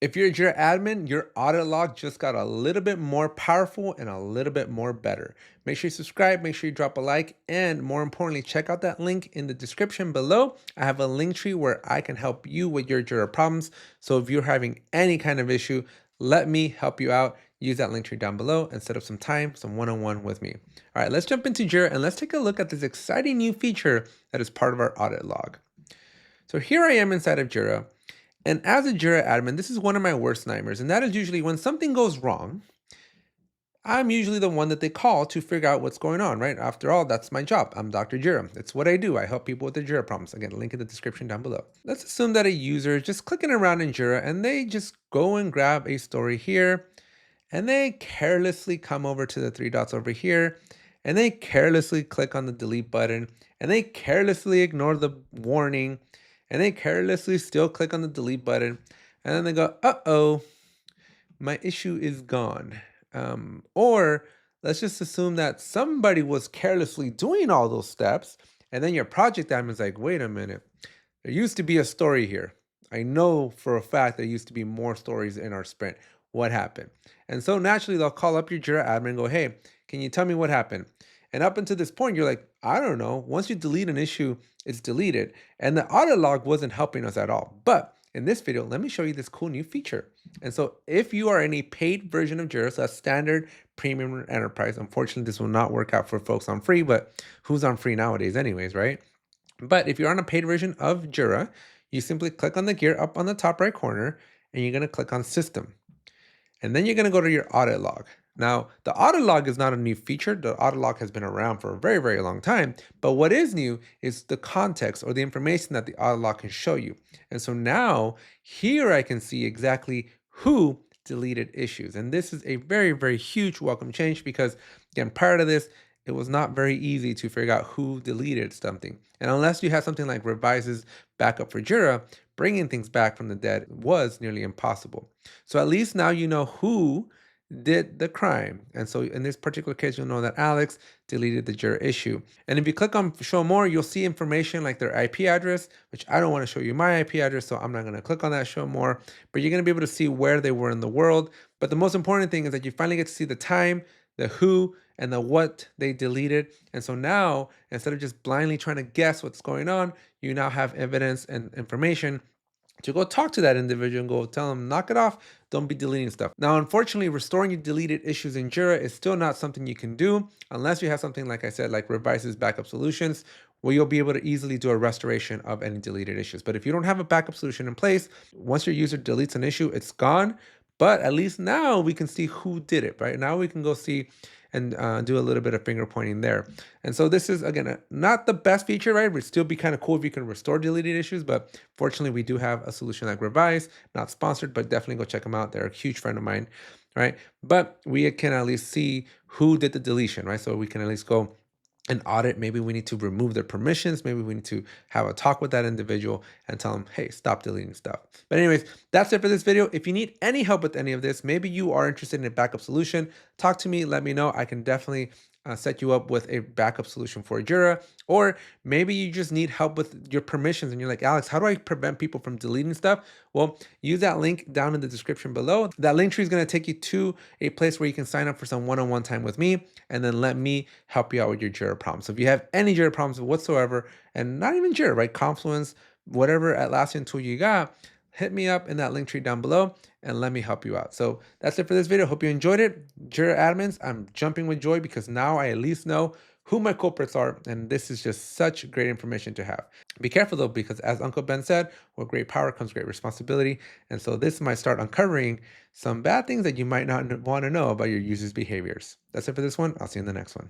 If you're a Jira admin, your audit log just got a little bit more powerful and a little bit more better. Make sure you subscribe, make sure you drop a like, and more importantly, check out that link in the description below. I have a link tree where I can help you with your Jira problems. So if you're having any kind of issue, let me help you out. Use that link tree down below and set up some time, some one-on-one with me. All right, let's jump into Jira and let's take a look at this exciting new feature that is part of our audit log. So here I am inside of Jira. And as a Jira admin, this is one of my worst nightmares. And that is usually when something goes wrong, I'm usually the one that they call to figure out what's going on, right? After all, that's my job. I'm Dr. Jira. It's what I do. I help people with their Jira problems. Again, link in the description down below. Let's assume that a user is just clicking around in Jira and they just go and grab a story here and they carelessly come over to the three dots over here and they carelessly click on the delete button and they carelessly ignore the warning and they carelessly still click on the delete button and then they go, uh-oh, my issue is gone. Or let's just assume that somebody was carelessly doing all those steps and then your project admin is like, wait a minute, there used to be a story here. I know for a fact there used to be more stories in our sprint. What happened? And so naturally, they'll call up your Jira admin and go, hey, can you tell me what happened? And up until this point, you're like, I don't know. Once you delete an issue, it's deleted. And the audit log wasn't helping us at all. But in this video, let me show you this cool new feature. And so if you are in a paid version of Jira, so that's standard, premium, or enterprise, unfortunately, this will not work out for folks on free, but who's on free nowadays anyways, right? But if you're on a paid version of Jira, you simply click on the gear up on the top right corner and you're going to click on system. And then you're going to go to your audit log. Now, the audit log is not a new feature. The audit log has been around for a very, very long time. But what is new is the context or the information that the audit log can show you. And so now here I can see exactly who deleted issues. And this is a very, very huge welcome change because again, prior to this, it was not very easy to figure out who deleted something. And unless you have something like Revise's backup for Jira, bringing things back from the dead was nearly impossible. So at least now you know who did the crime. And so in this particular case, you'll know that Alex deleted the Jira issue. And if you click on show more, you'll see information like their IP address, which I don't want to show you my IP address, so I'm not going to click on that show more, but you're going to be able to see where they were in the world. But the most important thing is that you finally get to see the time, the who, and the what they deleted. And so now, instead of just blindly trying to guess what's going on, you now have evidence and information to go talk to that individual and go tell them, knock it off, don't be deleting stuff. Now, unfortunately, restoring your deleted issues in Jira is still not something you can do unless you have something, like I said, like Revise's backup solutions, where you'll be able to easily do a restoration of any deleted issues. But if you don't have a backup solution in place, once your user deletes an issue, it's gone. But at least now we can see who did it, right? Now we can go see and do a little bit of finger pointing there. And so this is, again, not the best feature, right? It would still be kind of cool if you can restore deleted issues, but fortunately we do have a solution like Revise, not sponsored, but definitely go check them out. They're a huge friend of mine, right? But we can at least see who did the deletion, right? So we can at least go an audit. Maybe we need to remove their permissions. Maybe we need to have a talk with that individual and tell them, hey, stop deleting stuff. But anyways, that's it for this video. If you need any help with any of this, maybe you are interested in a backup solution, talk to me, let me know. I can definitely set you up with a backup solution for Jira. Or maybe you just need help with your permissions and you're like, Alex, how do I prevent people from deleting stuff? Well, use that link down in the description below. That link tree is going to take you to a place where you can sign up for some one-on-one time with me and then let me help you out with your Jira problems. So if you have any Jira problems whatsoever, and not even Jira, right? Confluence, whatever Atlassian tool you got, hit me up in that link tree down below and let me help you out. So that's it for this video. Hope you enjoyed it. Jira admins, I'm jumping with joy because now I at least know who my culprits are. And this is just such great information to have. Be careful though, because as Uncle Ben said, with great power comes great responsibility. And so this might start uncovering some bad things that you might not want to know about your users' behaviors. That's it for this one. I'll see you in the next one.